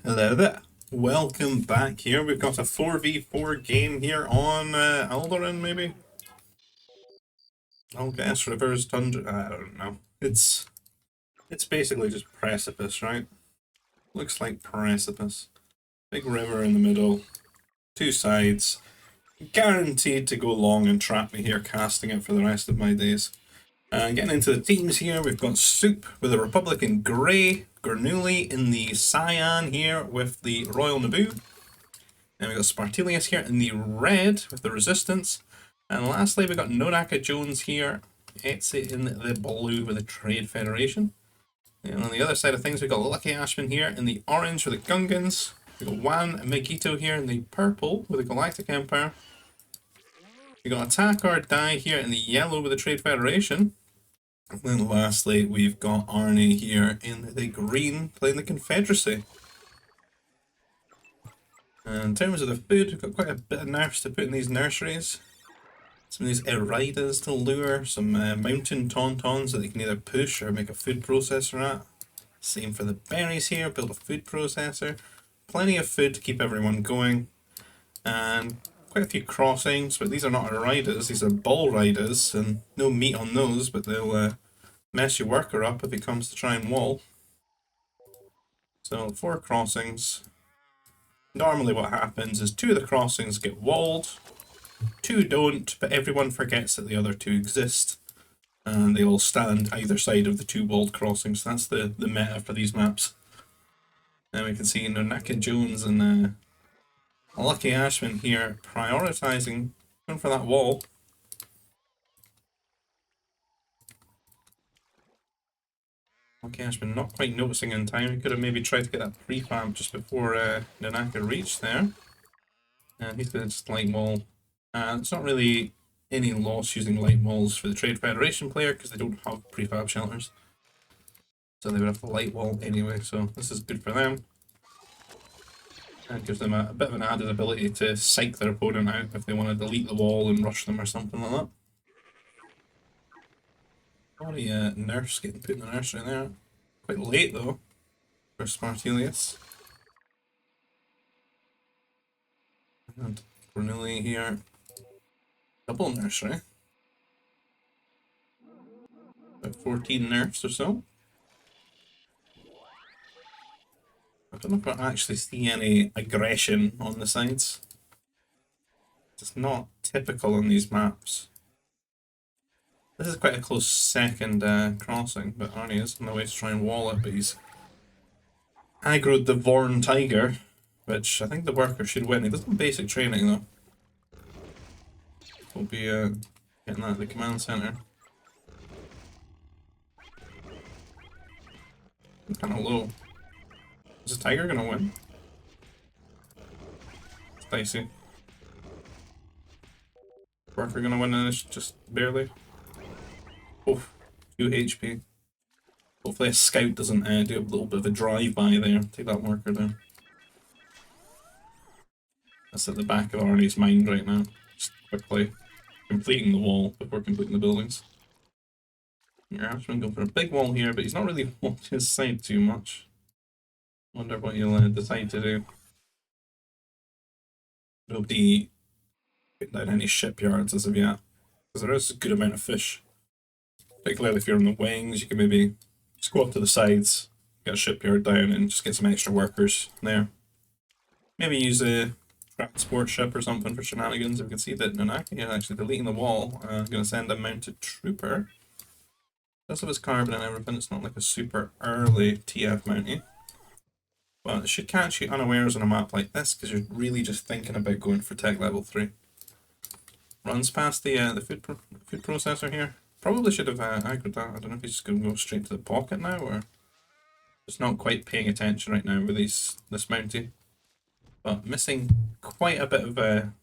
Hello there. Welcome back here. We've got a 4v4 game here on Alderaan, maybe? I'll guess Rivers Tundra. I don't know. It's basically just Precipice, right? Looks like Precipice. Big river in the middle. Two sides. Guaranteed to go long and trap me here, casting it for the rest of my days. Getting into the teams here, we've got Soup with the Republic in grey, Gernuli in the cyan here with the Royal Naboo, and we've got Spartilius here in the red with the Resistance, and lastly we've got Nonaka Jones here, Etsy in the blue with the Trade Federation. And on the other side of things we've got Lucky Ashman here in the orange with the Gungans, we've got Juan Megito here in the purple with the Galactic Empire. We've got Attack or Die here in the yellow with the Trade Federation. And then lastly, we've got Arnie here in the green playing the Confederacy. And in terms of the food, we've got quite a bit of nerfs to put in these nurseries. Some of these Eridas to lure, some mountain tauntauns that you can either push or make a food processor at. Same for the berries here, build a food processor. Plenty of food to keep everyone going. And quite a few crossings, but these are not Eridas, these are bull riders, and no meat on those, but they'll mess your worker up if he comes to try and wall. So 4 crossings. Normally what happens is 2 of the crossings get walled, 2 don't, but everyone forgets that the other 2 exist, and they all stand either side of the 2 walled crossings. That's the meta for these maps. And we can see Nonaka Jones and Lucky Ashman here prioritizing going for that wall. Lucky Ashman not quite noticing in time. He could have maybe tried to get that prefab just before Nonaka reached there. And he's going to light wall. It's not really any loss using light walls for the Trade Federation player because they don't have prefab shelters. So they would have to light wall anyway, so this is good for them. And gives them a bit of an added ability to psych their opponent out if they want to delete the wall and rush them or something like that. Already nerfs getting put in the nursery there. Quite late though for Spartilius. And Cornelia here. Double nursery. About 14 nerfs or so. I don't know if I actually see any aggression on the sides. It's not typical on these maps. This is quite a close second crossing, but Arnie is on the way to try and wall it, but he's aggroed the Vorn Tiger, which I think the worker should win. He does have basic training though. We'll be getting that at the command center. I'm kind of low. Is the Tiger gonna win? It's dicey. Worker gonna win this just barely. Oh, 2 HP. Hopefully a scout doesn't do a little bit of a drive-by there. Take that worker down. That's at the back of Arnie's mind right now. Just quickly completing the wall before completing the buildings. Your Ashman going for a big wall here, but he's not really on his side too much. Wonder what he'll decide to do. Nobody putting down any shipyards as of yet, because there is a good amount of fish. Particularly if you're on the wings, you can maybe just go up to the sides, get a shipyard down, and just get some extra workers there. Maybe use a transport ship or something for shenanigans. We can see that Nonaka is actually deleting the wall. I'm going to send a mounted trooper. Does have his carbon and everything. It's not like a super early TF mountie. Well, it should catch you unawares on a map like this because you're really just thinking about going for tech level 3. Runs past the food processor here. Probably should have aggroed that. I don't know if he's just going to go straight to the pocket now or just not quite paying attention right now with this mountie. But missing quite a bit of time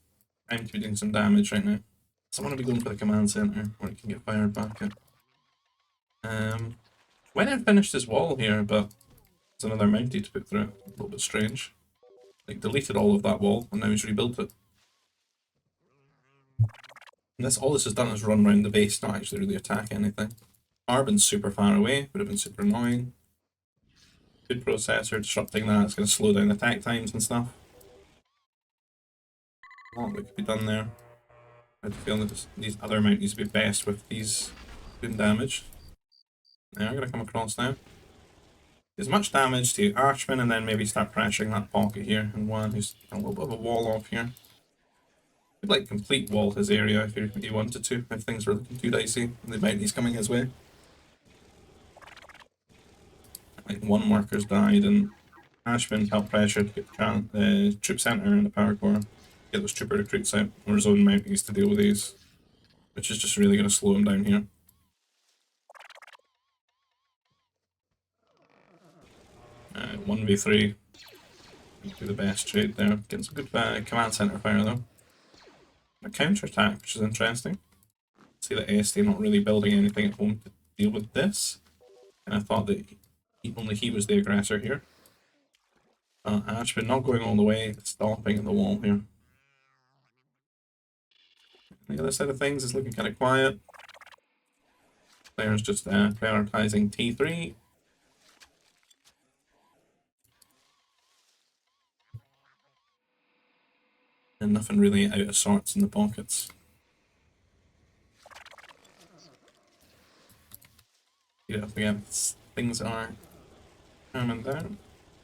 to be doing some damage right now. So I want to be going for the command center where he can get fired back at. Went and finished his wall here, but it's another mountie to put through. A little bit strange. Like deleted all of that wall and now he's rebuilt it. And all this has done is run around the base, not actually really attack anything. Arbon's super far away, would have been super annoying. Food processor, disrupting that, it's going to slow down attack times and stuff. A lot that could be done there. I feel that these other mounties would be best with these doing damage. Now I'm going to come across now. As much damage to Archman and then maybe start pressuring that pocket here and one who's a little bit of a wall off here. Could like complete wall his area if he wanted to, if things were looking too dicey and the bounty's coming his way. Like one worker's died and Ashman helped pressure to get the troop center and the power core, get those trooper recruits out, or his own mounties to deal with these, which is just really going to slow him down here. 1v3. Do the best trade there. Getting some good command center fire though. A counter attack, which is interesting. See that ASD not really building anything at home to deal with this. And I thought that only he was the aggressor here. Ashman not going all the way, stopping at the wall here. The other side of things is looking kind of quiet. Players just prioritizing T3. And nothing really out of sorts in the pockets. Yeah, again, things are coming down.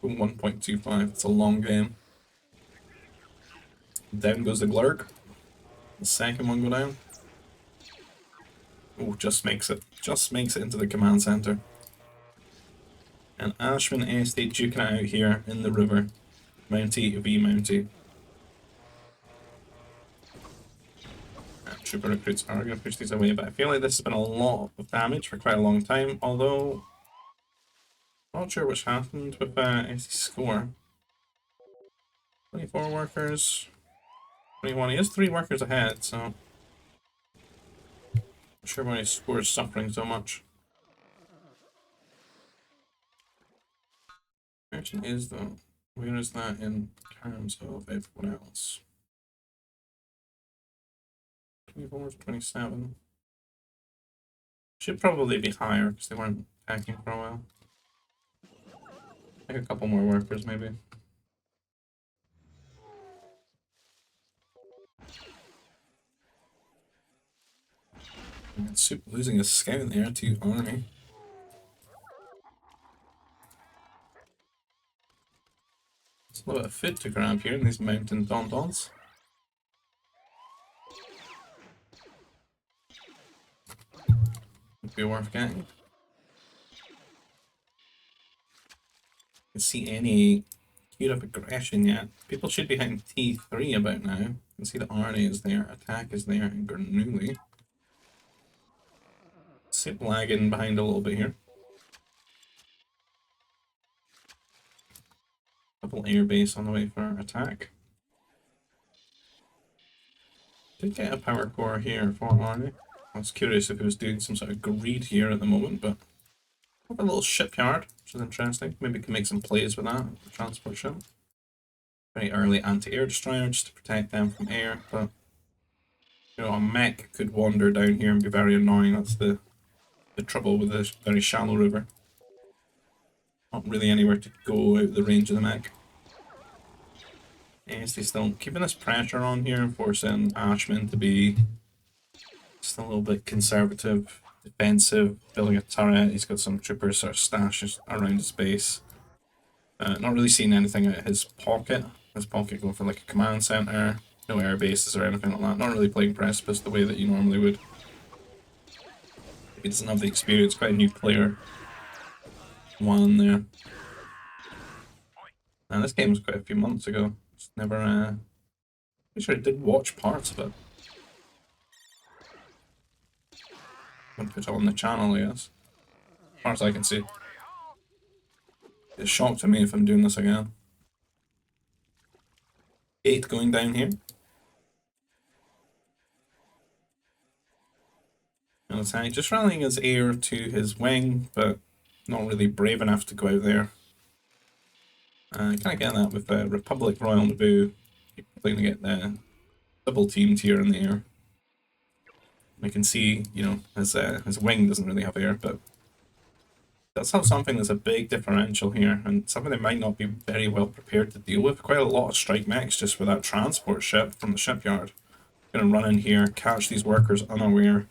1.25, it's a long game. Down goes the Glurk. The second one go down. Oh, just makes it. Just makes it into the command center. And Ashman ASD duking it out here in the river. Mountie v Mountie. Trooper recruits are going to push these away, but I feel like this has been a lot of damage for quite a long time, although not sure what's happened with SC score. 24 workers, 21, he has 3 workers ahead, so not sure why his score is suffering so much. Question is though, where is that in terms of everyone else? 24 to 27. Should probably be higher because they weren't attacking for a while. Like a couple more workers maybe. Soup losing a scout there to Arnie. It's a little bit of food to grab here in these mountain dons. Would be worth getting. Can see any queued up aggression yet. People should be hitting T3 about now. You can see the Arnie is there, attack is there, and Gernuli. Sip lagging behind a little bit here. Couple air base on the way for attack. Did get a power core here for Arnie. I was curious if he was doing some sort of greed here at the moment, but have a little shipyard, which is interesting. Maybe can make some plays with that, the transport ship. Very early anti-air destroyer just to protect them from air, but you know, a mech could wander down here and be very annoying. That's the trouble with this very shallow river. Not really anywhere to go out of the range of the mech. Yes, they still keeping this pressure on here, forcing Ashman to be just a little bit conservative, defensive, building a turret. He's got some troopers sort of stashed around his base. Not really seeing anything out of his pocket. His pocket going for like a command center, no air bases or anything like that. Not really playing Precipice the way that you normally would. He doesn't have the experience, quite a new player. One there. And this game was quite a few months ago. Just never, pretty sure I did watch parts of it. Wouldn't put it on the channel, I guess. As far as I can see. It's a shock to me if I'm doing this again. 8 going down here. And attack, just rallying his air to his wing, but not really brave enough to go out there. Kind of get that with Republic Royal Naboo. You're probably going to get the double teamed here in the air. I can see, you know, his wing doesn't really have air, but That's how something that's a big differential here, and something they might not be very well prepared to deal with. Quite a lot of strike mechs just with that transport ship from the shipyard. Gonna run in here, catch these workers unaware.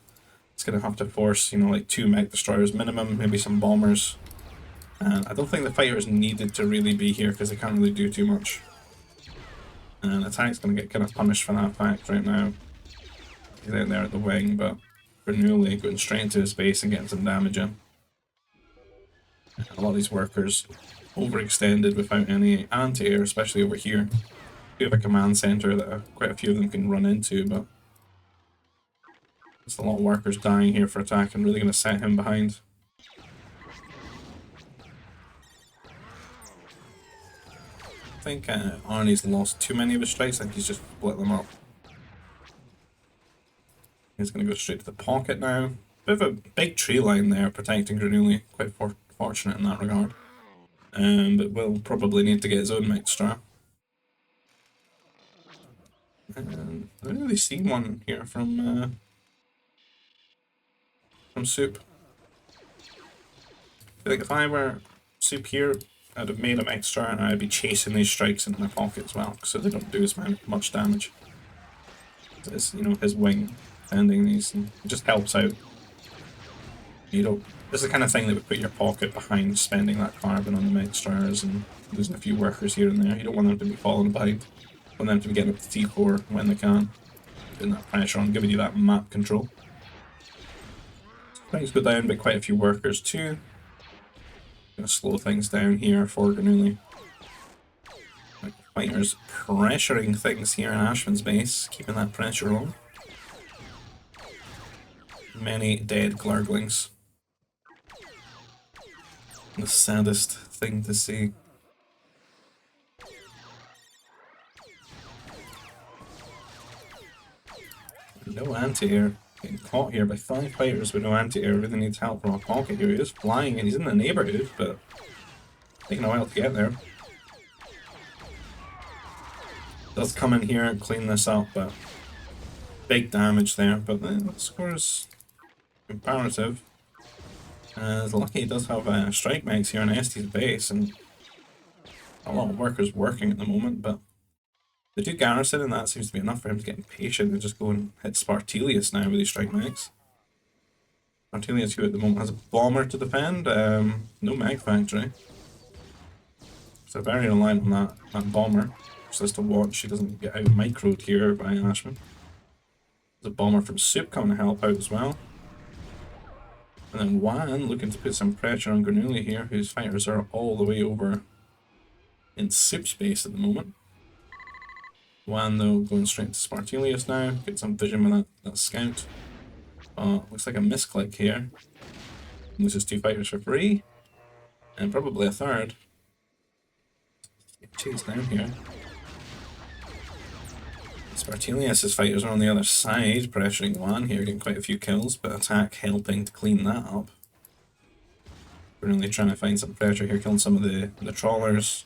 It's gonna have to force, you know, like 2 mech destroyers minimum, maybe some bombers. And I don't think the fighters needed to really be here because they can't really do too much. And attack's gonna get kind of punished for that fact right now. He's out there at the wing, but Bernoulli going straight into his base and getting some damage in. A lot of these workers overextended without any anti-air, especially over here. We have a command center that quite a few of them can run into, but there's a lot of workers dying here for attack and really going to set him behind. I think Arnie's lost too many of his strikes. I think he's just split them up. He's going to go straight to the pocket now. Bit of a big tree line there protecting Bernoulli. Quite fortunate in that regard. But will probably need to get his own mech strap. And I haven't really seen one here from Soup. I feel like if I were Soup here, I'd have made him extra and I'd be chasing these strikes into my pocket as well, so they don't do as much damage. It's, you know, his wing ending these, and it just helps out. You don't. This is the kind of thing that would put your pocket behind spending that carbon on the mech stars and losing a few workers here and there. You don't want them to be falling behind. You want them to be getting up to T4 when they can. Putting that pressure on, giving you that map control. Things go down by quite a few workers too. Gonna slow things down here for Bernoulli. Fighters pressuring things here in Ashman's base, keeping that pressure on. Many dead Glurglings. The saddest thing to see. No anti-air. Getting caught here by 5 fighters with no anti-air. Really needs help from a pocket here. He is flying and he's in the neighborhood, but taking a while to get there. Does come in here and clean this up, but big damage there. But the score is comparative. Lucky he does have strike mechs here on Este's base, and a lot of workers working at the moment, but the 2 garrison, and that seems to be enough for him to get impatient and just go and hit Spartelius now with these strike mechs. Spartelius, who at the moment has a bomber to defend, no mag factory. So very reliant on that bomber, just as to watch she doesn't get out microed here by Ashman. There's a bomber from Soup coming to help out as well. And then Wan looking to put some pressure on Bernoulli here, whose fighters are all the way over in Soup's base at the moment. Wan though going straight to Spartelius now, get some vision with that scout. Looks like a misclick here. Loses 2 fighters for free, and probably a third. Chase down here. Spartelius' fighters are on the other side, pressuring Wan here, getting quite a few kills, but attack helping to clean that up. We're really trying to find some pressure here, killing some of the trawlers.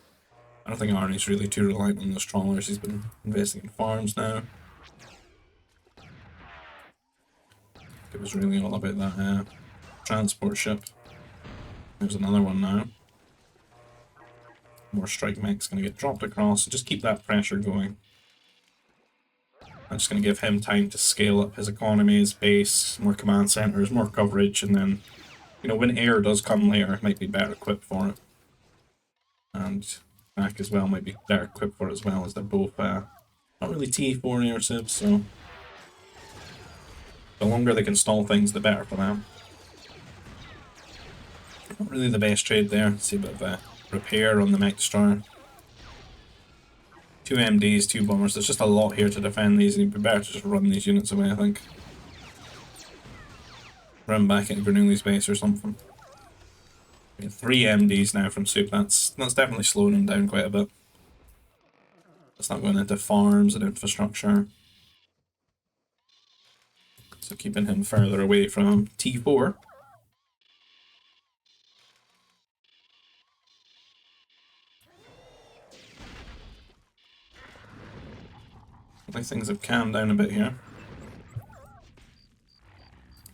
I don't think Arnie's really too reliant on those trawlers. He's been investing in farms now. It was really all about that transport ship. There's another one now. More strike mech's going to get dropped across, so just keep that pressure going. I'm just going to give him time to scale up his economy, his base, more command centers, more coverage, and then, you know, when air does come later, it might be better equipped for it. And back as well might be better equipped for it as well, as they're both not really T4 air subs, so the longer they can stall things, the better for them. Not really the best trade there. See a bit of a repair on the mech destroyer. 2 MDs, 2 bombers. There's just a lot here to defend these, and it'd be better to just run these units away, I think. Run back into Bernoulli's base or something. 3 MDs now from Soup. That's definitely slowing him down quite a bit. It's not going into farms and infrastructure. So keeping him further away from T4. I think things have calmed down a bit here.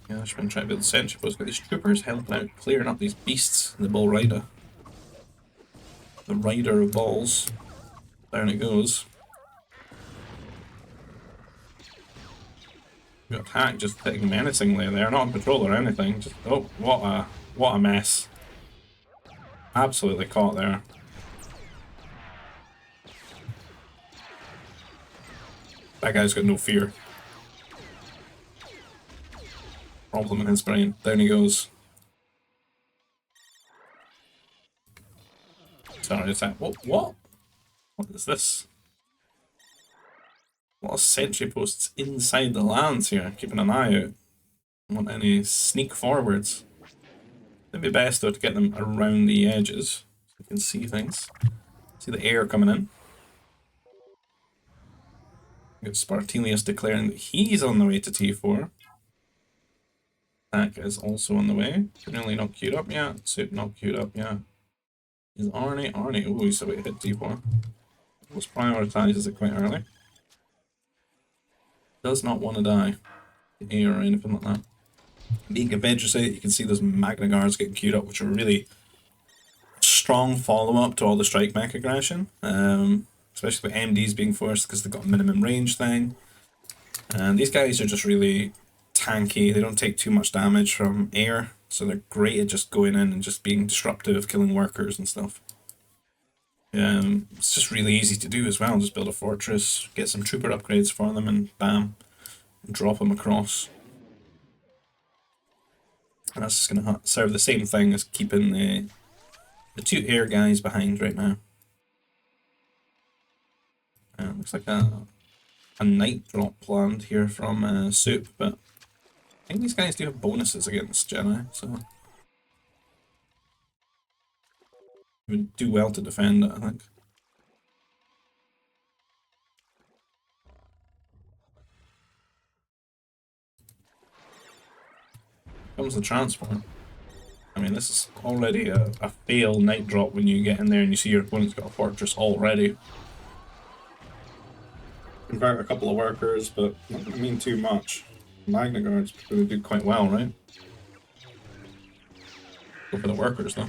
Yeah, Ashman trying to build sentry posts. Got these troopers helping out, clearing up these beasts. The Bull Rider. The Rider of Balls. Down it goes. Got attack just hitting menacingly there, not on patrol or anything. Just oh, what a mess. Absolutely caught there. That guy's got no fear. Problem in his brain. Down he goes. Sorry, attack. What? What is this? A lot of sentry posts inside the lands here, keeping an eye out. Don't want any sneak forwards. It'd be best though to get them around the edges so you can see things. See the air coming in. Got Spartelius declaring that he's on the way to T4. Attack is also on the way. Really not queued up yet. Soup not queued up yet. Is Arnie? Arnie, oh, he's away to hit T4. Let's prioritize it quite early. Does not want to die. Air or anything like that. Being a Vegetate, you can see those Magna Guards getting queued up, which are really strong follow-up to all the strike mech aggression. Especially with MDs being forced because they've got a minimum range thing. And these guys are just really tanky. They don't take too much damage from air, so they're great at just going in and just being disruptive, killing workers and stuff. It's just really easy to do as well. Just build a fortress, get some trooper upgrades for them, and bam, drop them across. And that's just going to serve the same thing as keeping the two air guys behind right now. Looks like a night drop planned here from Soup, but I think these guys do have bonuses against Jedi, so would do well to defend it, I think. Comes the transport. I mean, this is already a fail night drop when you get in there and you see your opponent's got a fortress already. Convert a couple of workers, but not going to mean too much. Magna Guards really do quite well, right? Go for the workers, though.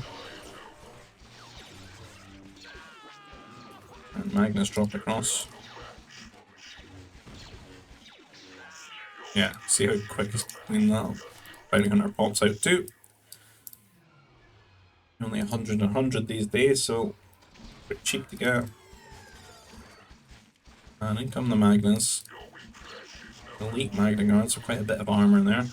And Magnus dropped across. Yeah, see how quick he's cleaning that up. Bounty Hunter pops out too. Only 100 these days, so pretty cheap to get. And in come the Magnus. Elite Magna Guards, so quite a bit of armor in there.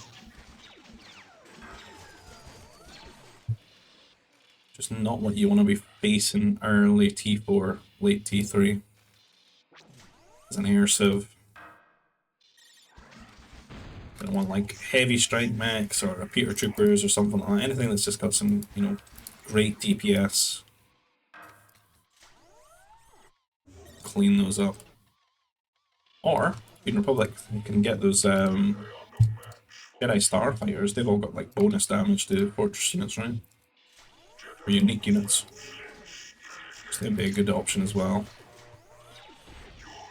Just not what you want to be facing early T4, late T3. As an air civ. Don't want like heavy strike mechs or repeater troopers or something like that. Anything that's just got some, you know, great DPS. Clean those up. Or, in Republic, you can get those Jedi Starfighters. They've all got like bonus damage to fortress units, right? Or unique units. So they'd be a good option as well.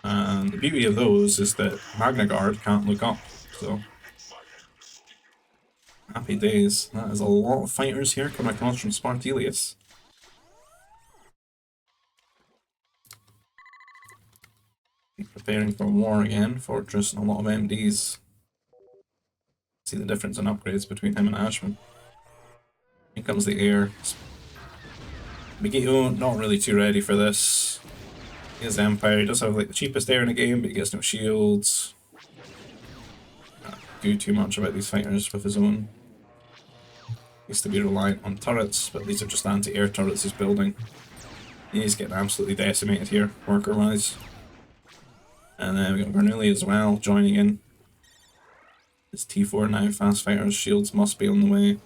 And the beauty of those is that Magna Guard can't look up, so happy days. That is a lot of fighters here coming across from Spartelius. Preparing for war again, Fortress and a lot of MDs. See the difference in upgrades between him and Ashman. Here comes the air. Megito not really too ready for this. His Empire, he does have like the cheapest air in the game, but he gets no shields. Can't do too much about these fighters with his own. He used to be reliant on turrets, but these are just anti-air turrets he's building. He's getting absolutely decimated here, worker-wise. And then we got Bernoulli as well, joining in. It's T4 now, fast fighters, shields must be on the way.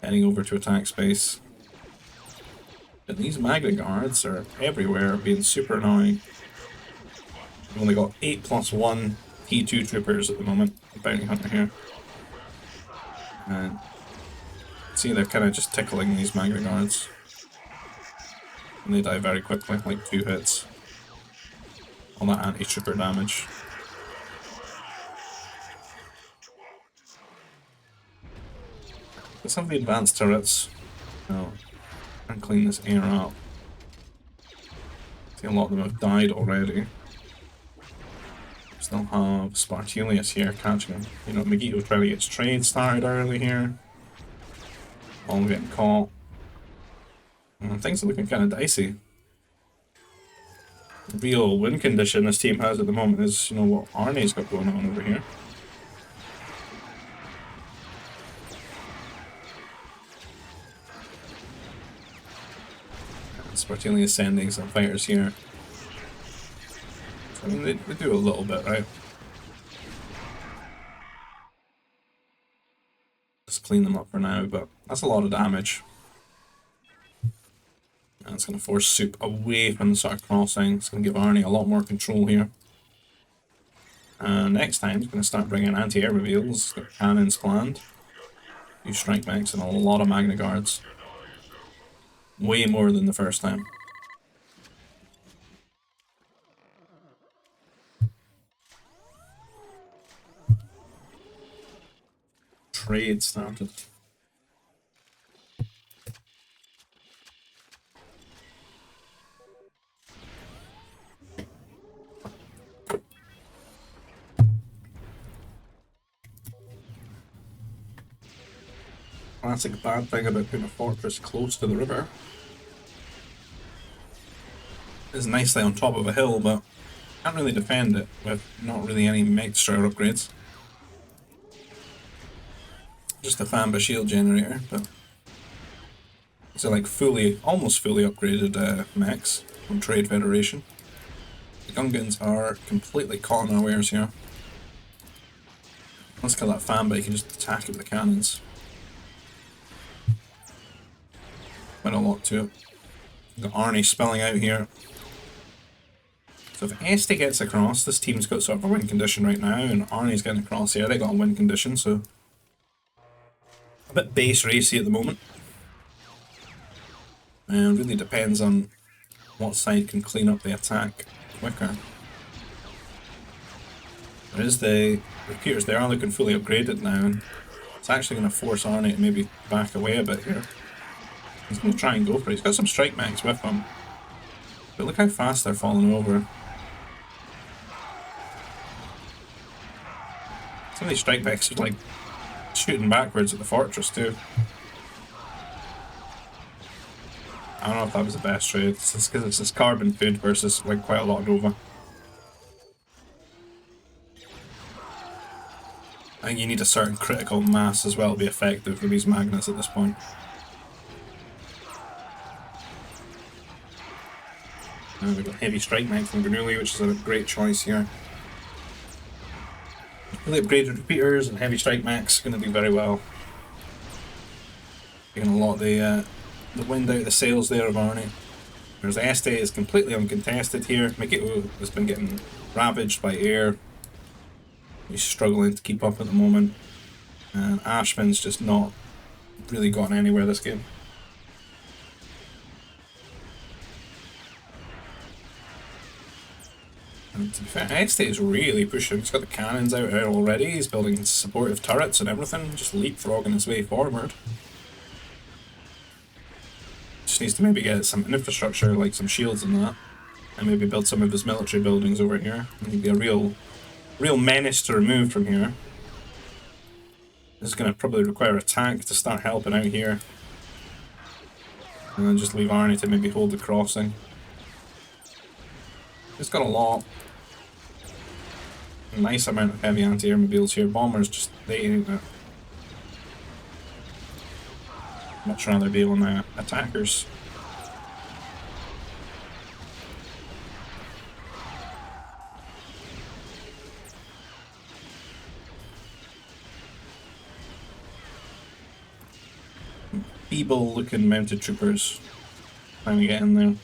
Heading over to attack space. But these Magna Guards are everywhere, being super annoying. We've only got 8+1 T2 troopers at the moment, Bounty Hunter here. And see, they're kind of just tickling these Magna Guards. And they die very quickly, like 2 hits. All that anti-trooper damage. Let's have the advanced turrets. Oh, and clean this air up. See, a lot of them have died already. Still have Spartelius here catching him. You know, Megito trying to get his trade started early here. All getting caught. And things are looking kind of dicey. The real win condition this team has at the moment is, you know, what Arnie's got going on over here. Spartelius sending some fighters here. I mean, they do a little bit, right? Just clean them up for now, but that's a lot of damage. And it's going to force Soup away from the sort of crossing. It's going to give Arnie a lot more control here. And next time, he's going to start bringing anti-air reveals. Got cannons planned. Few strike mechs and a lot of Magna Guards. Way more than the first time. Trade started. Classic bad thing about putting a fortress close to the river. It's nicely on top of a hill, but can't really defend it with not really any extra upgrades. Just a Famba shield generator, but these are like almost fully upgraded mechs from Trade Federation. The Gungans are completely caught unawares here. Let's kill that Famba, you can just attack it with the cannons. Quite a lot to it. Got Arnie spelling out here. So if Este gets across, this team's got sort of a win condition right now, and Arnie's getting across here, they got a win condition, so a bit base racy at the moment. And it really depends on what side can clean up the attack quicker. There is the repeaters, they are looking fully upgraded now, and it's actually going to force Arnie to maybe back away a bit here. He's going to try and go for it. He's got some strike mechs with him. But look how fast they're falling over. Some of these strike mechs are like shooting backwards at the fortress too. I don't know if that was the best trade. It's because it's this carbon food versus like quite a lot of Nova. I think you need a certain critical mass as well to be effective for these magnets at this point. And we've got heavy strike mech from Bernoulli, which is a great choice here. Really upgraded repeaters and heavy strike mechs going to do very well. Taking a lot of the wind out of the sails there of Arnie. Whereas Este is completely uncontested here. Mikito has been getting ravaged by air. He's struggling to keep up at the moment. And Ashman's just not really gotten anywhere this game. And to be fair, Este is really pushing. He's got the cannons out already. He's building supportive turrets and everything. Just leapfrogging his way forward. Just needs to maybe get some infrastructure, like some shields and that. And maybe build some of his military buildings over here. He'd be a real menace to remove from here. This is going to probably require a tank to start helping out here. And then just leave Arnie to maybe hold the crossing. He's got a nice amount of heavy anti-air mobiles here. Bombers just, they ain't it. Much rather be on attackers. Feeble looking mounted troopers trying to get in there.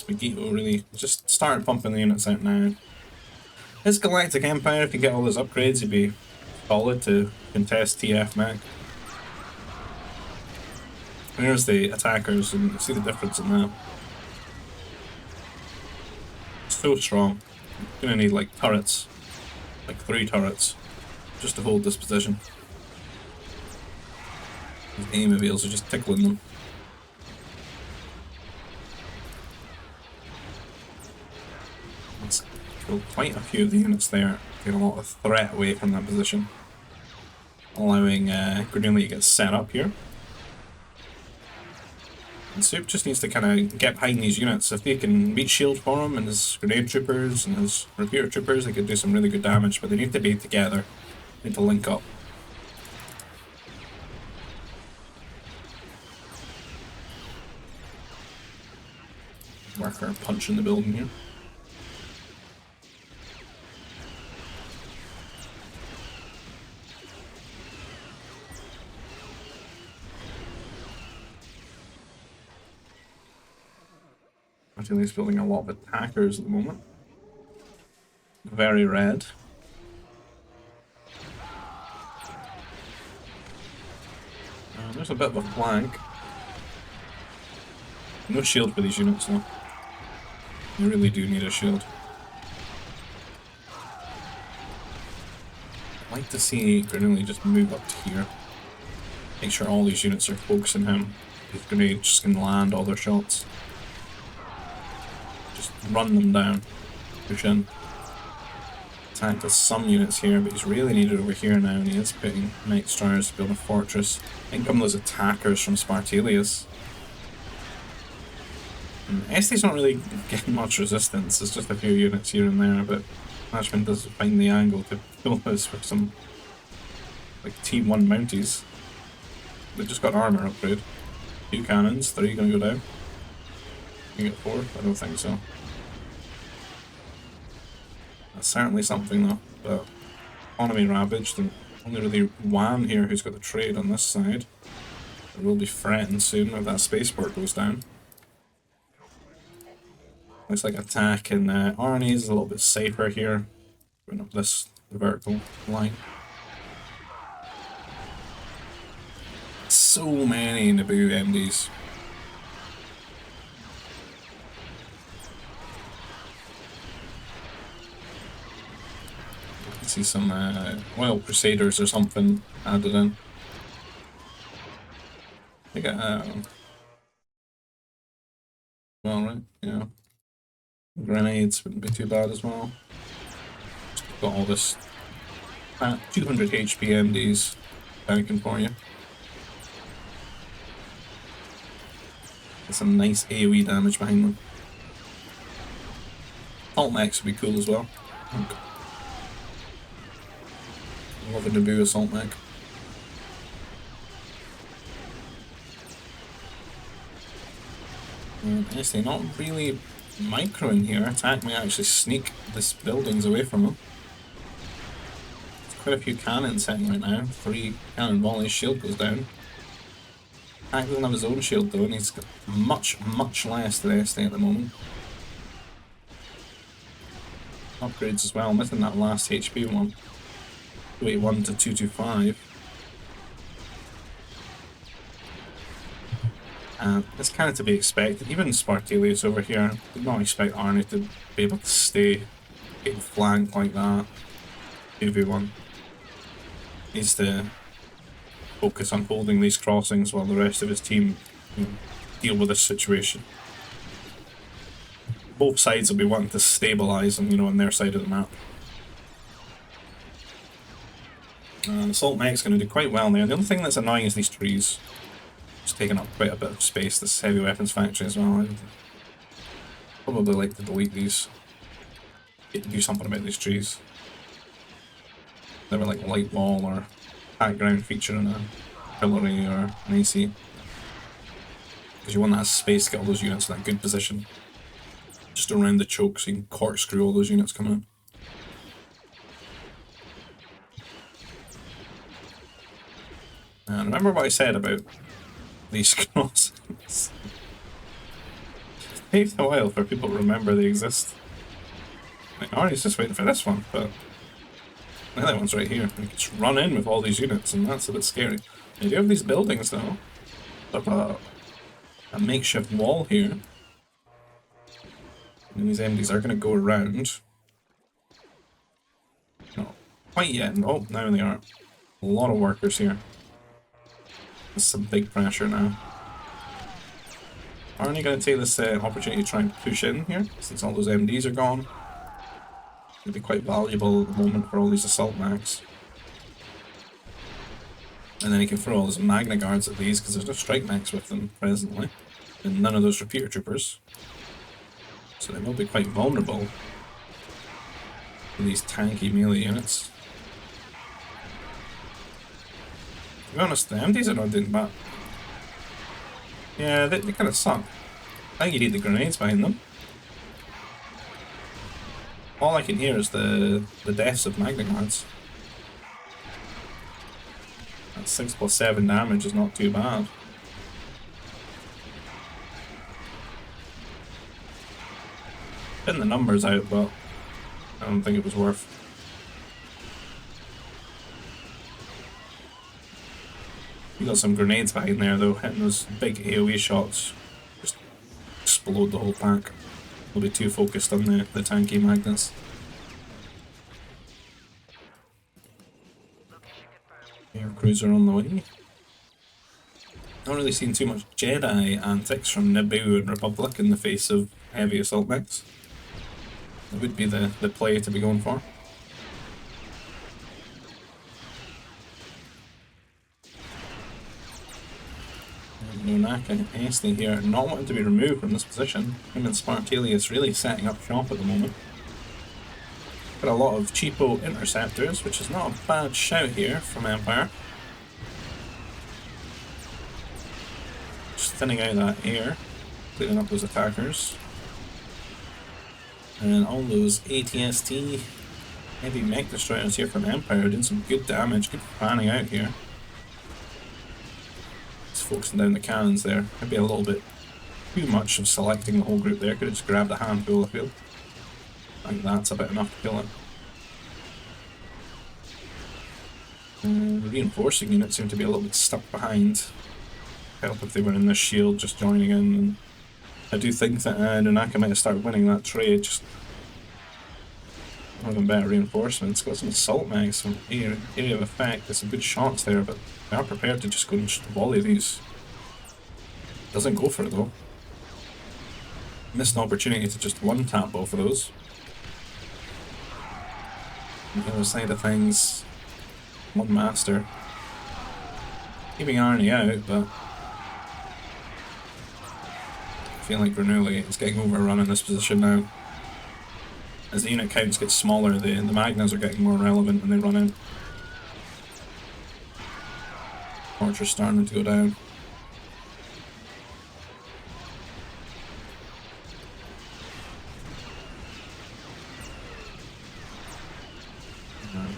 Megito really just started pumping the units out now. His Galactic Empire, if you get all his upgrades, he'd be solid to contest TF mech. And here's the attackers, and you see the difference in that. So strong. Gonna need like turrets like 3 turrets, just to hold this position. His aim avails are just tickling them. Let's kill quite a few of the units there, get a lot of threat away from that position, allowing Grenouille to get set up here. And Soup just needs to kind of get behind these units. If they can meet shield for him and his grenade troopers and his repeater troopers, they could do some really good damage, but they need to be together. They need to link up. Worker punch in the building here. I think he's building a lot of attackers at the moment. Very red. There's a bit of a flank. No shield for these units though. You really do need a shield. I'd like to see Grenouille just move up to here. Make sure all these units are focusing him. His grenade just can land all their shots. Just run them down. Push in. Attack with some units here, but he's really needed over here now, and he is putting Night Destroyers to build a fortress. In come those attackers from Spartalius. Estes not really getting much resistance, it's just a few units here and there, but Ashman does find the angle to kill this with some like T1 Mounties. They've just got armor upgrade. 2 cannons, 3 gonna go down. You get 4? I don't think so. That's certainly something though, but economy ravaged, and only really Wan here who's got the trade on this side. There will be threatened soon if that spaceport goes down. Looks like attack in Arnie is a little bit safer here. Going up this vertical line. So many Naboo MDs. I can see some Oil Crusaders or something added in. I think well, right, yeah. Grenades wouldn't be too bad as well. Got all this 200 HP MDs tanking for you. Get some nice AoE damage behind them. Alt mechs would be cool as well. Love a Naboo assault mech. Honestly, not really microing here. Attack may actually sneak this buildings away from him. There's quite a few cannons hitting right now. 3 cannon volleys, shield goes down. Attack doesn't have his own shield though, and he's got much less than SD at the moment. Upgrades as well, missing that last HP one. 281 to 225. It's kind of to be expected. Even Spartalius over here, did not expect Arnie to be able to stay getting flanked like that. 2v1. Needs to focus on holding these crossings while the rest of his team deal with this situation. Both sides will be wanting to stabilise them, on their side of the map. Assault mech's going to do quite well there. The only thing that's annoying is these trees. It's taking up quite a bit of space, this heavy weapons factory as well. I'd probably like to delete these. Do something about these trees. They were like light wall or background feature in a pillory or an AC. Because you want that space to get all those units in that good position. Just around the choke so you can corkscrew all those units coming in. And remember what I said about these crossings. It takes a while for people to remember they exist. Like, Arnie's just waiting for this one, but the other one's right here. You can just run in with all these units, and that's a bit scary. You do have these buildings though. Of a makeshift wall here. And these MDs are going to go around. No, quite yet. Oh, now they are. A lot of workers here. There's some big pressure now. Aren't you going to take this opportunity to try and push in here, since all those MDs are gone? It'd be quite valuable at the moment for all these assault mechs. And then he can throw all his Magna Guards at these, because there's no strike mechs with them presently. And none of those repeater troopers. So they will be quite vulnerable to these tanky melee units. To be honest, the MDs are not doing bad. Yeah, they kind of suck. I think you need the grenades behind them. All I can hear is the deaths of Magna Guards. That 6+7 damage is not too bad. Putting the numbers out, but I don't think it was worth. You got some grenades behind there though, hitting those big AoE shots. Just explode the whole pack. We'll be too focused on the tanky magnets. Air cruiser on the way. Not really seen too much Jedi antics from Naboo and Republic in the face of heavy assault mechs. That would be the play to be going for. Nunaka and Esty here, not wanting to be removed from this position. Him and Spartalius really setting up shop at the moment. Got a lot of cheapo interceptors, which is not a bad shout here from Empire. Just thinning out that air, cleaning up those attackers. And all those ATST heavy mech destroyers here from Empire doing some good damage, good fanning out here. Focusing down the cannons there. Maybe a little bit too much of selecting the whole group there. Could have just grabbed a handful, I feel. I think that's about enough to kill it. The reinforcing units seem to be a little bit stuck behind. Help if they were in this shield just joining in. And I do think that Nunaka might have started winning that trade. Just having better reinforcements. Got some assault mechs, some area of effect. There's some good shots there, but they are prepared to just go and volley these. Doesn't go for it though. Missed an opportunity to just one-tap both of those. On the other side of things, one master. Keeping Arnie out, but I feel like Bernoulli is getting overrun in this position now. As the unit counts get smaller, the Magnas are getting more relevant and they run in. Archer's starting to go down.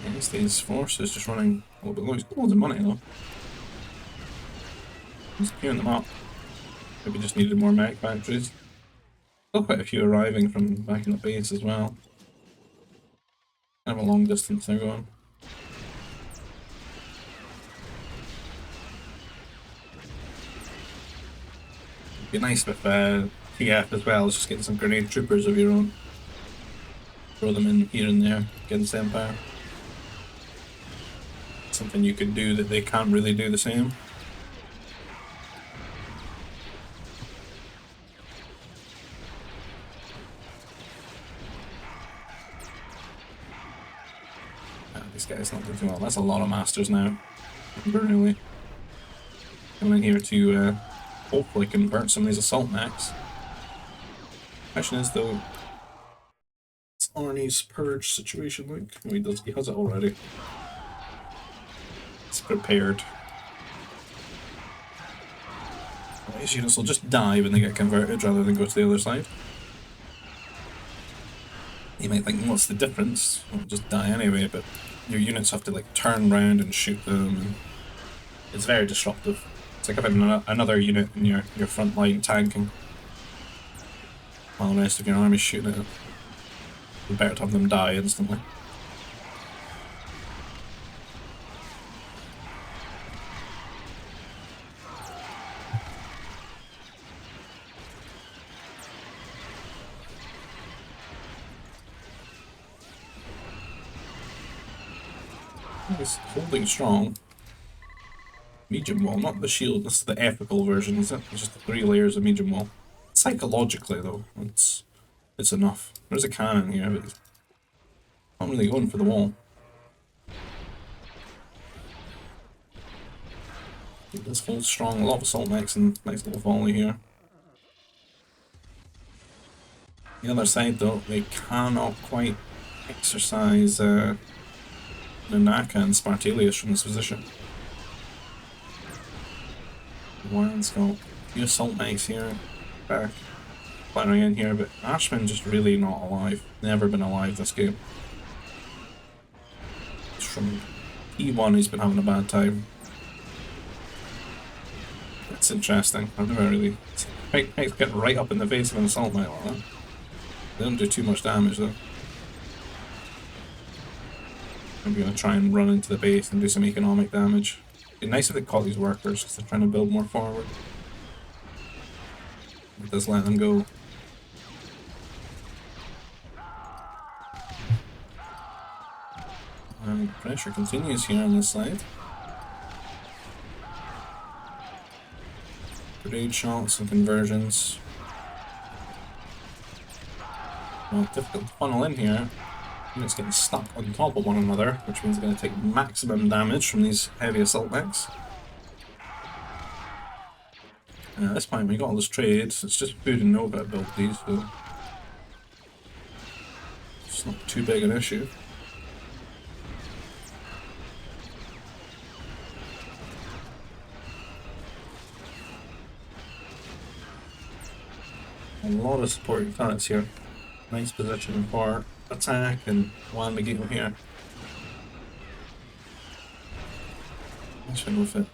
Against these forces just running a little bit low. He's got loads of money though. He's queuing them up. Maybe just needed more mech factories. Still quite a few arriving from back in the base as well. Kind of a long distance they're going. Be nice with TF as well, just getting some grenade troopers of your own. Throw them in here and there against Empire. Something you could do that they can't really do the same. This guy's not doing too well. That's a lot of masters now. Really. Coming in here to hopefully convert some of these assault mechs. Question is though, what's Arnie's purge situation like? Oh, he has it already. It's prepared. These units will just die when they get converted rather than go to the other side. You might think, what's the difference? Well, just die anyway, but your units have to like turn around and shoot them. And it's very disruptive. It's like having another unit in your front line tanking while the rest of your army's shooting at it. It's better to have them die instantly. He's holding strong. Medium wall, not the shield, this is the epical version, is it? It's just the 3 layers of medium wall. Psychologically though, it's enough. There's a cannon here, but he's not really going for the wall. He does hold strong, a lot of assault mechs and nice little volley here. The other side though, they cannot quite exercise Nunaka and Spartalius from this position. Wild's got a few assault mechs here, back, firing in here, but Ashman just really not alive. Never been alive this game. It's from E1 he's been having a bad time. It's interesting. I've never really... Mechs get right up in the face of an assault mech like that. They don't do too much damage though. I'm gonna try and run into the base and do some economic damage. It'd be nice if they caught these workers because they're trying to build more forward. It does let them go. And pressure continues here on this side. Grenade shots and conversions. Well, difficult to funnel in here. It's getting stuck on top of one another, which means they're going to take maximum damage from these heavy assault mechs. At this point, we got all this trade, it's just Food and Nova built these, so it's not too big an issue. A lot of supporting planets here. Nice position for attack and one Megiddo here. Nice one with it.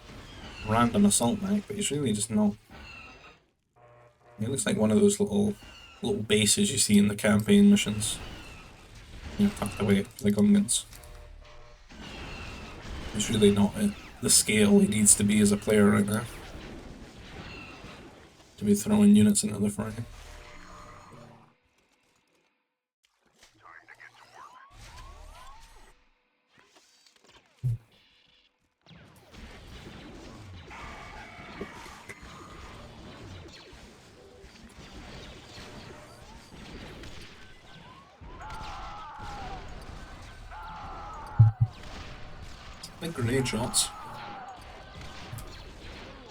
Random assault mech, but he's really just not. He looks like one of those little bases you see in the campaign missions. You know, tucked away for the Gungans. He's really not at the scale he needs to be as a player right now to be throwing units into the fray. Big grenade shots.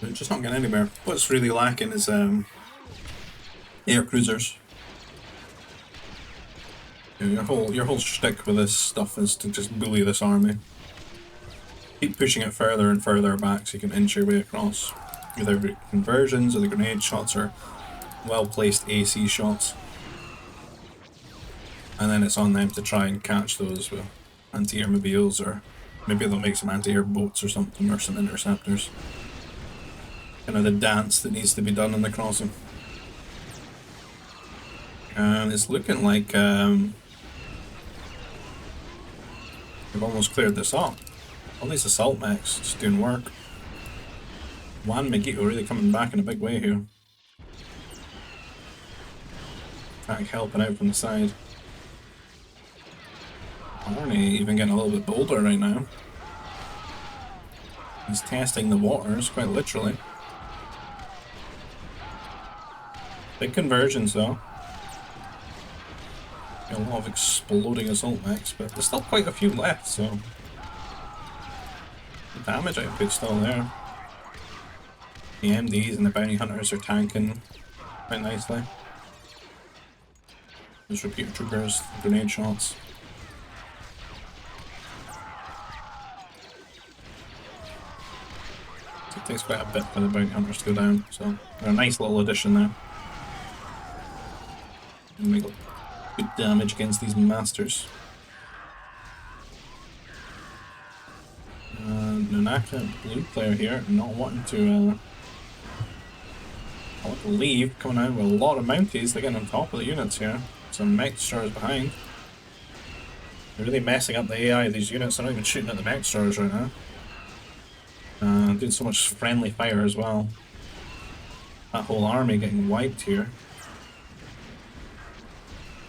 They're just not getting anywhere. What's really lacking is air cruisers. Your whole shtick with this stuff is to just bully this army. Keep pushing it further and further back so you can inch your way across. Either conversions or the grenade shots or well-placed AC shots. And then it's on them to try and catch those with anti-air mobiles, or maybe they'll make some anti-air boats or something, or some interceptors. Kind of the dance that needs to be done in the crossing. And it's looking like we've almost cleared this up. All these assault mechs just doing work. Juan Megiddo really coming back in a big way here. Attack helping out from the side. Arnie even getting a little bit bolder right now. He's testing the waters, quite literally. Big conversions though. A lot of exploding assault mechs, but there's still quite a few left, so the damage output's still there. The MDs and the bounty hunters are tanking quite nicely. There's repeater troopers, grenade shots. So it takes quite a bit for the bounty hunters to go down, so they're a nice little addition there. And make good damage against these masters. Nunaka, blue player here, not wanting to leave, coming out with a lot of mounties. They're getting on top of the units here. Some mech destroyers behind. They're really messing up the AI of these units. They're not even shooting at the mech destroyers right now. Doing so much friendly fire as well. That whole army getting wiped here.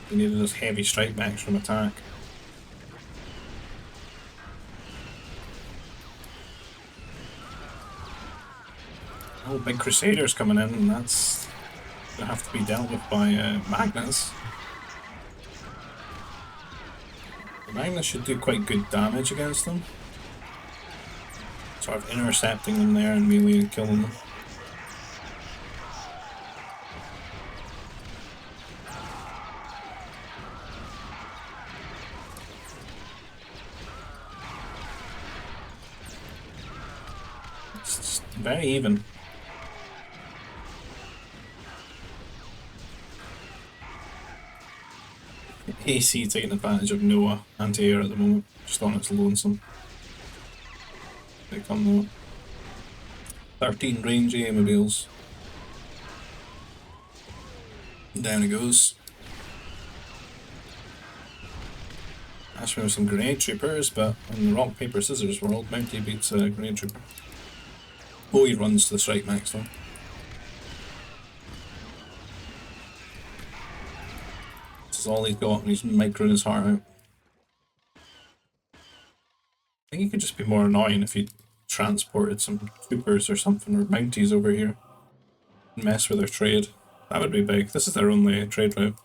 They needed those heavy strike mechs from attack. Oh, big Crusaders coming in, and that's gonna have to be dealt with by Magnus. The Magnus should do quite good damage against them. Sort of intercepting them there and melee and killing them. It's just very even. AC taking advantage of Noah anti-air at the moment, just on its lonesome. They come though. 13 range mobiles. Down it goes. Ashman with some grenade troopers, but in the rock, paper, scissors world, Mountie beats a grenade trooper. Oh, he runs to the strike max though. This is all he's got, and he's microing his heart out. I think he could just be more annoying if he transported some troopers or something, or Mounties over here and mess with their trade. That would be big. This is their only trade route.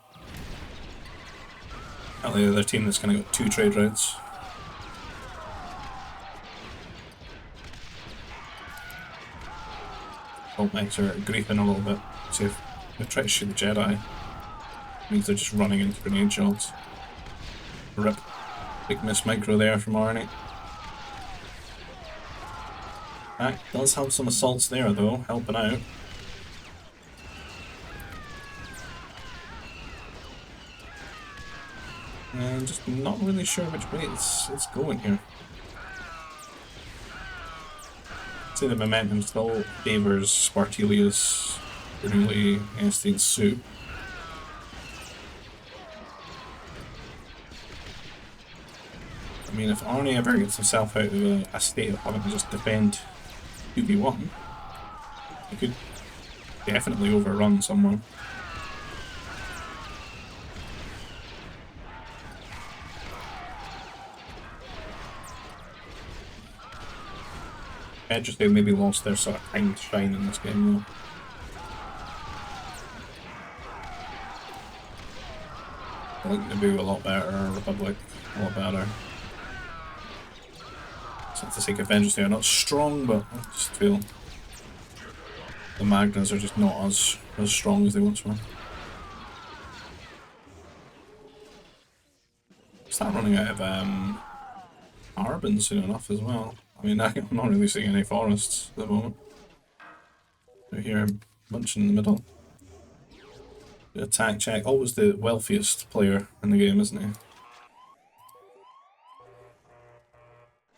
Not the other team that's kind of got 2 trade routes. Bolt Knights are griefing a little bit. See if they try to shoot the Jedi. It means they're just running into grenade shots. Rip. Big miss micro there from Arnie. Does have some assaults there though, helping out. And just not really sure which way it's going here. I'd say the momentum still favours Spartelius, Bernoulli, Einstein, Soup. I mean, if Arnie ever gets himself out of a state of having to just defend 2v1, he could definitely overrun someone. Just they maybe lost their sort of time to shine in this game though. I think Naboo a lot better, Republic a lot better. It's not to say Avengers they are not strong, but I just feel the Magnas are just not as strong as they once were. Start running out of carbon soon enough as well. I mean, I'm not really seeing any forests at the moment. They're here bunching in the middle. The attack check, always the wealthiest player in the game, isn't he?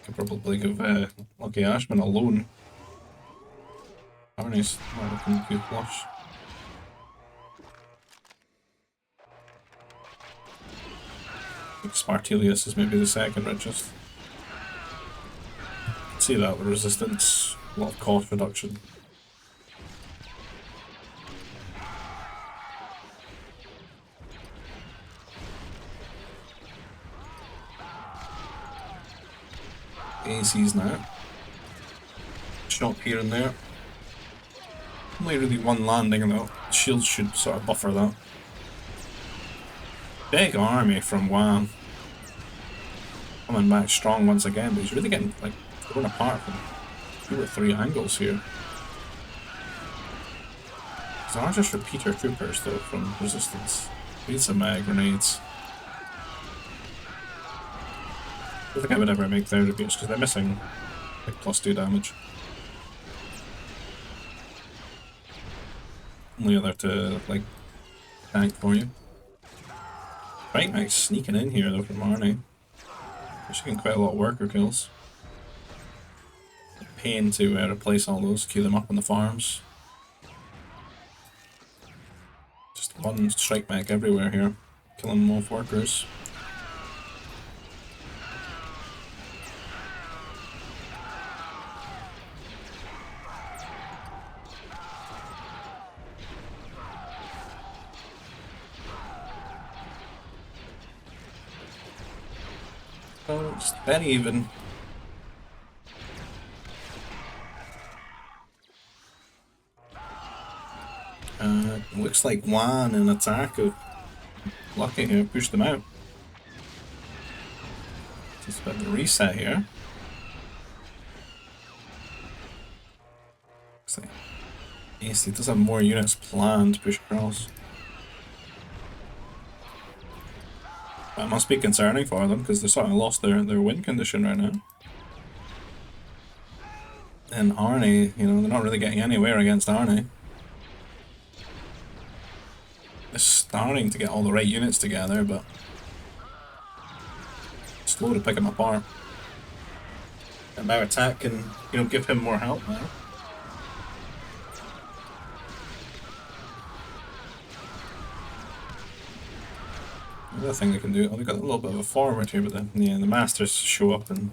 Could probably give Lucky Ashman a loan. Arnie's not looking too flush. I think Spartelius is maybe the second richest. See that with resistance, a lot of cost reduction. ACs now. Shot here and there. Only really one landing though. Shields should sort of buffer that. Big army from Wham. Coming back strong once again, but he's really getting like thrown apart from 2 or 3 angles here. These are just repeater troopers though from resistance. Need some grenades. I don't think I would ever make their repeats because they're missing like +2 damage. Only other to like tank for you. Right, Max sneaking in here though from Arnie. She's getting quite a lot of worker kills. Pain to replace all those, queue them up on the farms. Just one strike mech everywhere here, killing them off workers. Oh, just very even. Looks like Juan in attack of lucky here pushed them out. Just about the reset here. Looks like AC does have more units planned to push across. That must be concerning for them because they sort of lost their win condition right now. And Arnie, you know, they're not really getting anywhere against Arnie. They're starting to get all the right units together, but slow to pick him apart. And my attack can, you know, give him more help now. The other thing they can do, oh, they've got a little bit of a forward here, but then yeah, the masters show up and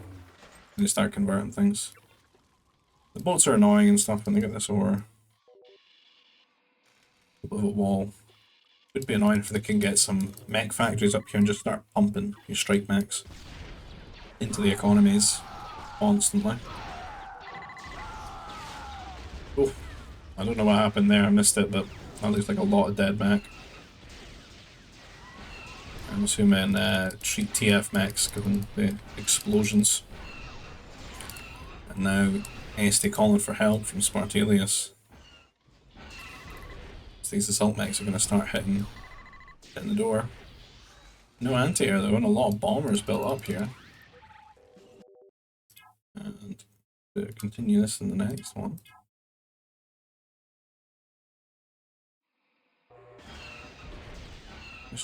they start converting things. The boats are annoying and stuff when they get this over. A bit of a wall. Would be annoying if they can get some mech factories up here and just start pumping your strike mechs into the economies constantly. Oh, I don't know what happened there, I missed it, but that looks like a lot of dead mech. I'm assuming treat TF mechs given the explosions. And now ASD calling for help from Spartelius. So these assault mechs are going to start hitting the door. No anti-air though, and a lot of bombers built up here. And to continue this in the next one.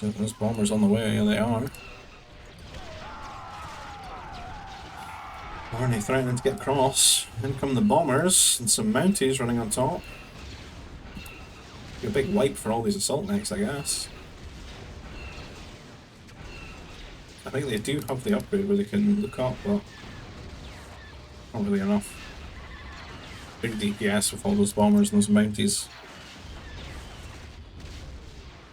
There's bombers on the way, yeah they are. Arnie threatening to get across. In come the bombers and some mounties running on top. Be a big wipe for all these assault mechs, I guess. I think they do have the upgrade where they can look up, but not really enough. Big DPS with all those bombers and those mounties.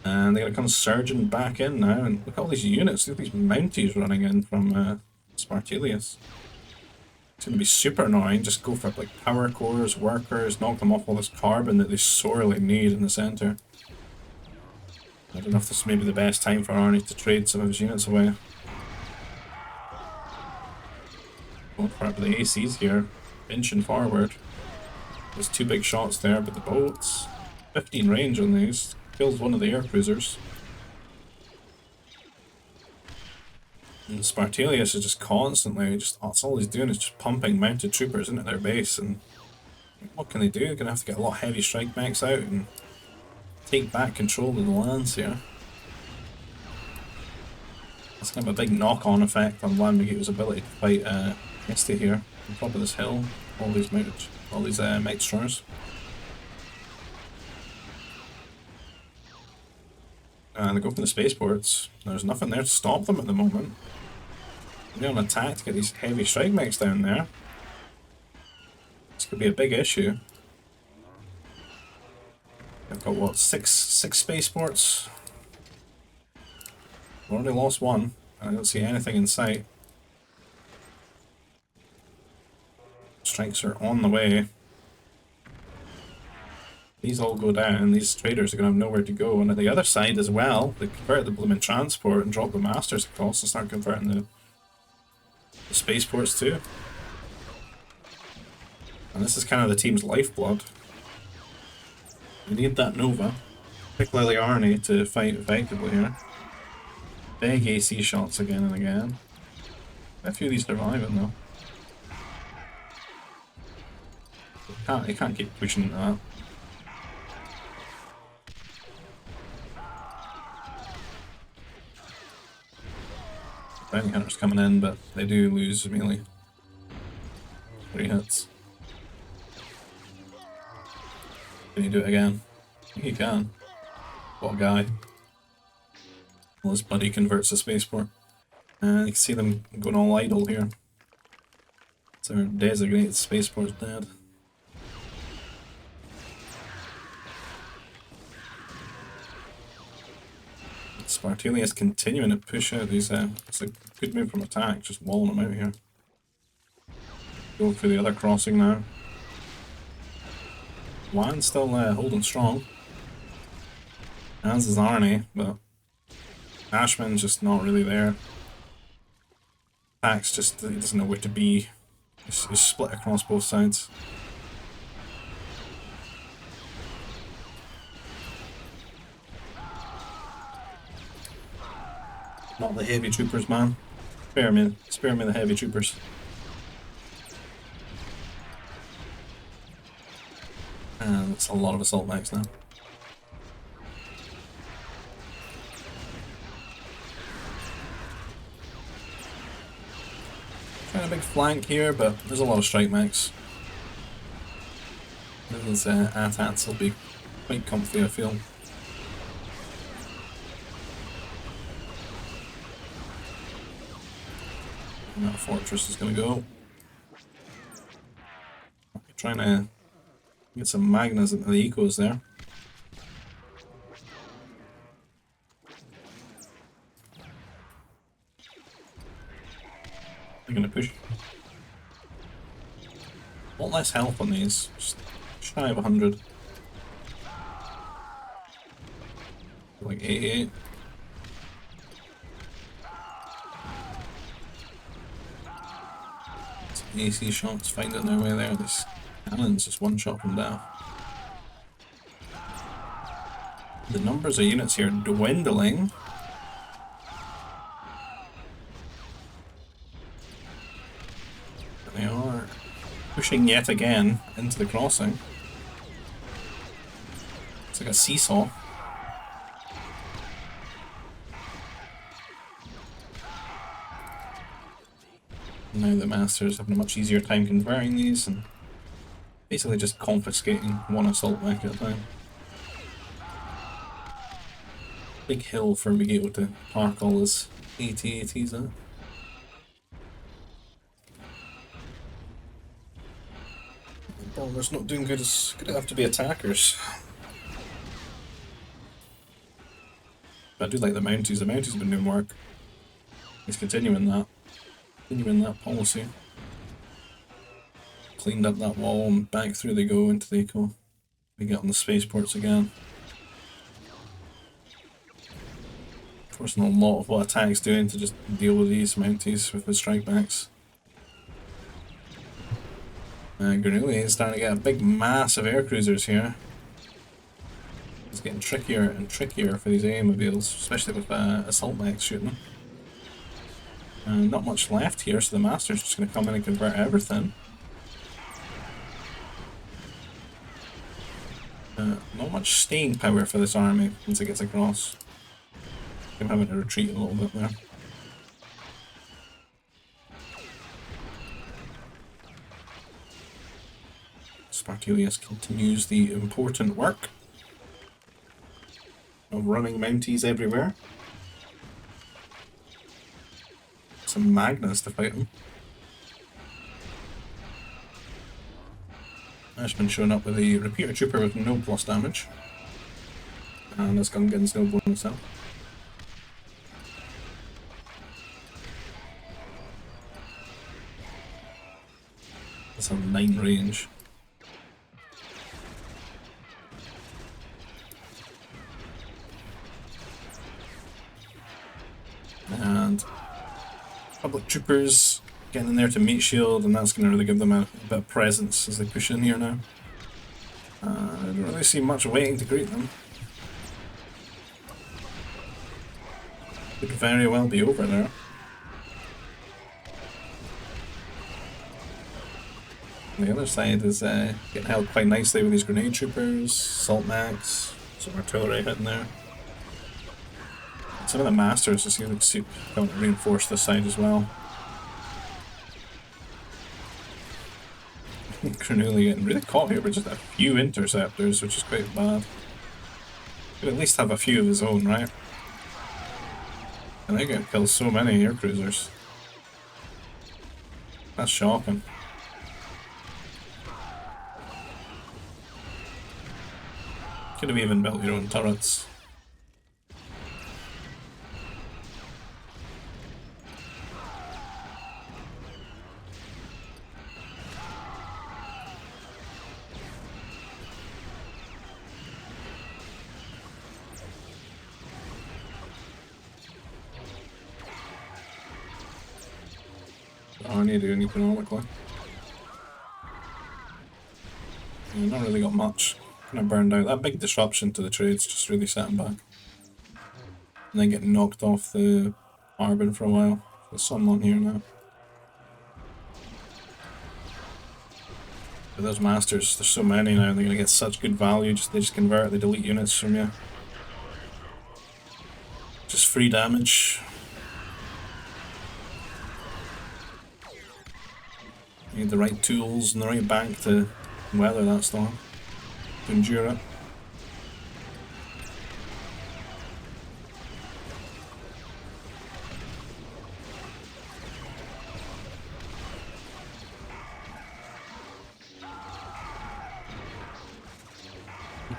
And they're going to come surging back in now, and look at all these units, look at these mounties running in from Spartelius. It's going to be super annoying, just go for like power cores, workers, knock them off all this carbon that they sorely need in the centre. I don't know if this is maybe the best time for Arnie to trade some of his units away. Going for it with the ACs here, inching forward. There's two big shots there, but the boats, 15 range on these. Kills one of the air cruisers. And Spartelius is just constantly, that's all he's doing is just pumping mounted troopers into their base, and what can they do? They're going to have to get a lot of heavy strike mechs out and take back control of the lands here. That's going to have a big knock-on effect on Landmagita's ability to fight Misty here on top of this hill. All these mech destroyers. And they go for the spaceports. There's nothing there to stop them at the moment. They're on attack to get these heavy strike mechs down there. This could be a big issue. I've got what, six spaceports? I've already lost one. I don't see anything in sight. Strikes are on the way. These all go down, these traders are going to have nowhere to go. And at the other side as well, they convert the blooming transport and drop the masters across and start converting the spaceports too. And this is kind of the team's lifeblood. We need that Nova, particularly Arnie, to fight effectively here. Big AC shots again and again. A few of these surviving though. They can't keep pushing that. Bounty hunters coming in, but they do lose melee. 3 hits. Can you do it again? I think he can. What a guy. Well, his buddy converts a spaceport. And you can see them going all idle here. So our designated spaceport's dead. Spartelius continuing to push out these, it's a good move from attack, just walling them out here. Go for the other crossing now. Juan's still holding strong. As is Arnie, but Ashman's just not really there. Pax just he doesn't know where to be. He's split across both sides. Not the heavy troopers, man. Spare me the heavy troopers. And it's a lot of assault mags now. Trying a big flank here, but there's a lot of strike mags. These AT-ATs will be quite comfy, I feel. And that fortress is going to go. Trying to get some Magnas into the ecos there. They're going to push. A lot less health on these, just shy of 100. Like 88. Some AC shots finding their way there. This cannon's just one-shot them down. The numbers of units here dwindling. They are pushing yet again into the crossing. It's like a seesaw. Now the Masters having a much easier time converting these and basically just confiscating one assault mech at a time. Big hill for being able to park all his AT-ATs at. Bombers not doing good, it's gonna have to be attackers. But I do like the Mounties have been doing work. He's continuing that policy. Cleaned up that wall and back through they go into the eco. We get on the spaceports again. Forcing a lot of what attack's doing to just deal with these Mounties with the strikebacks. Granuli is starting to get a big mass of air cruisers here. It's getting trickier and trickier for these A-mobiles, especially with assault mechs shooting them. Not much left here, so the Master's just going to come in and convert everything. Not much staying power for this army once it gets across. I'm having to retreat a little bit there. Spartilius continues the important work of running Mounties everywhere. Some Magnas to fight them. Ashman showing up with a repeater trooper with no plus damage. And this gun getting no bonus out. That's a 9 range. And public troopers getting in there to meet shield, and that's going to really give them a bit of presence as they push in here now. I don't really see much waiting to greet them. Could very well be over there. The other side is getting held quite nicely with these grenade troopers, assault mechs, some artillery hitting there. Some of the Masters just seem to going to reinforce this side as well. Granuli getting really caught here with just a few interceptors, which is quite bad. Could at least have a few of his own, right? And they get killed so many air cruisers. That's shocking. Could have even built your own turrets. Oh, I need to do economically. Yeah, not really got much. Kind of burned out. That big disruption to the trade's just really set him back. And then getting knocked off the Arbin for a while. There's some on here now. But those masters, there's so many now, they're gonna get such good value, they just convert, they delete units from you. Just free damage. You need the right tools and the right bank to weather that storm, to endure it.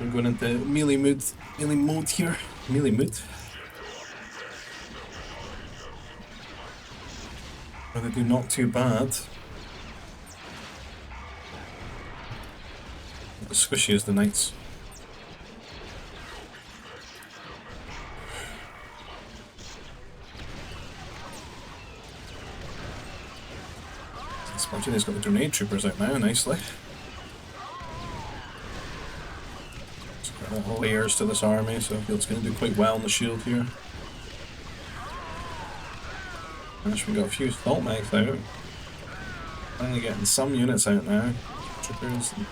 We're going into melee mode here. Melee mode. Where they do not too bad. The squishy is the knights. Spontaneous got the grenade troopers out now, nicely. Layers to this army, so I feel it's going to do quite well on the shield here. Gosh, we got a few thought mags out. Finally getting some units out now. Troopers and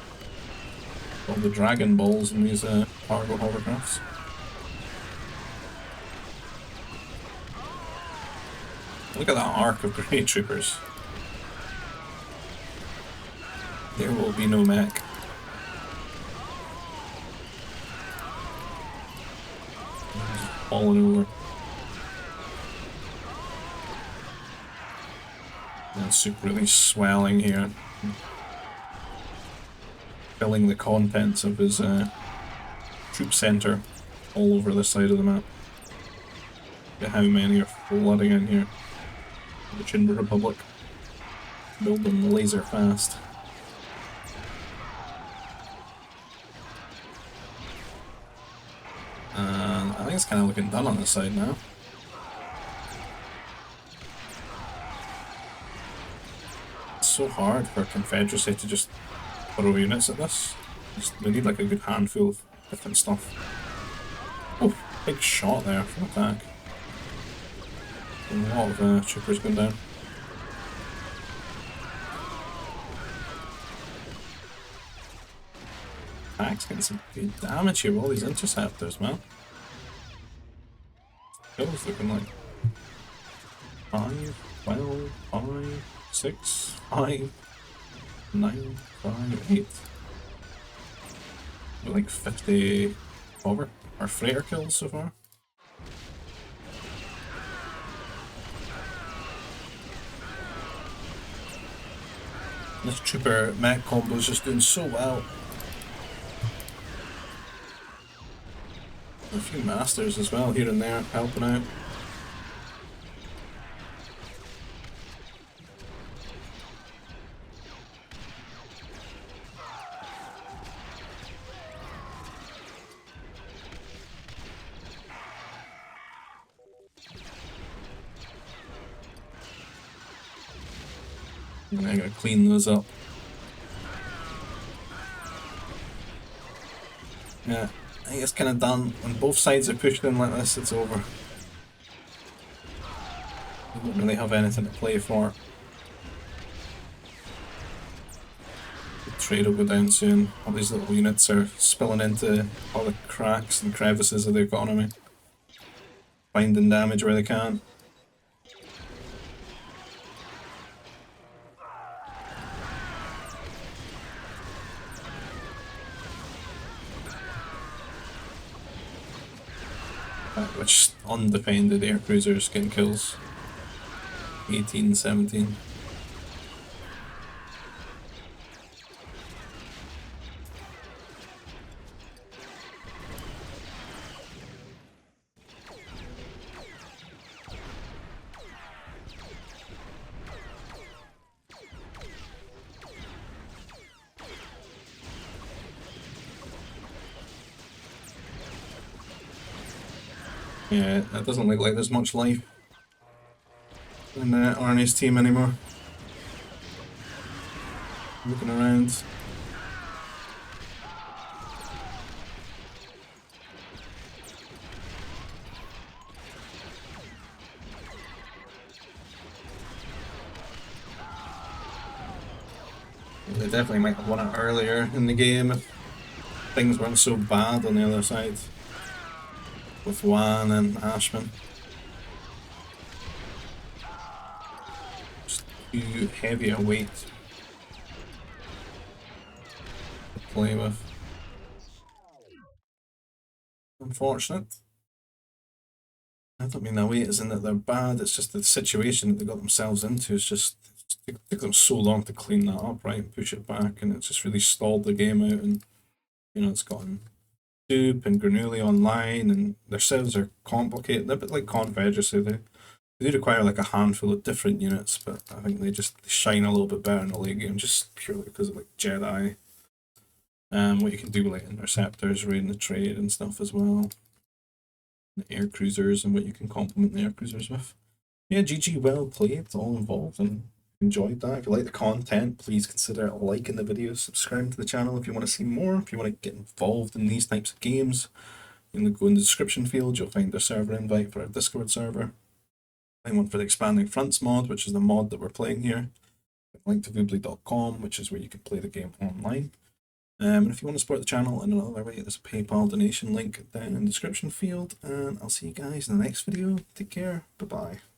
all the dragon balls and these cargo hovercrafts. Look at that arc of grenade troopers. There will be no mech. Falling over. And Soup really swelling here. Filling the contents of his troop center all over the side of the map. Look at how many are flooding in here. The Chinba Republic. Build them laser fast. I think it's kind of looking done on this side now. It's so hard for Confederacy to just throw units at this. They need like a good handful of different stuff. Oh, big shot there from attack. A lot of troopers going down. Attack's getting some good damage here with all these interceptors, man. Kills looking like 5, 12, 5, 6, 5, 9, 5, 8. Like 50 hover or freighter kills so far. This trooper mech combo is just doing so well. A few masters as well here and there helping out. And I gotta clean those up. Yeah. I think it's kind of done. When both sides are pushed in like this, it's over. You don't really have anything to play for. The trade will go down soon. All these little units are spilling into all the cracks and crevices of the economy. Finding damage where they can. Which undefended air cruisers getting kills. 18, 17. Yeah, that doesn't look like there's much life in Arnie's team anymore. Looking around. They definitely might have won it earlier in the game if things weren't so bad on the other side. With Juan and Ashman. Just too heavy a weight to play with. Unfortunate. I don't mean that weight isn't that they're bad, it's just the situation that they got themselves into is just it took them so long to clean that up, right? And push it back, and it's just really stalled the game out, and it's gotten soup and granule online, and their servers are complicated. They're a bit like Confederacy. They do require like a handful of different units, but I think they just shine a little bit better in the late game just purely because of like Jedi. What you can do with like interceptors, raiding the trade and stuff as well. The air cruisers and what you can complement the air cruisers with. Yeah, GG, well played, all involved, and enjoyed that. If you like the content, please consider liking the video, subscribing to the channel if you want to see more. If you want to get involved in these types of games, you can go in the description field, you'll find the server invite for our Discord server. Find one for the Expanding Fronts mod, which is the mod that we're playing here. Link to voobly.com, which is where you can play the game online. And if you want to support the channel in another way, there's a PayPal donation link down in the description field. And I'll see you guys in the next video. Take care. Bye-bye.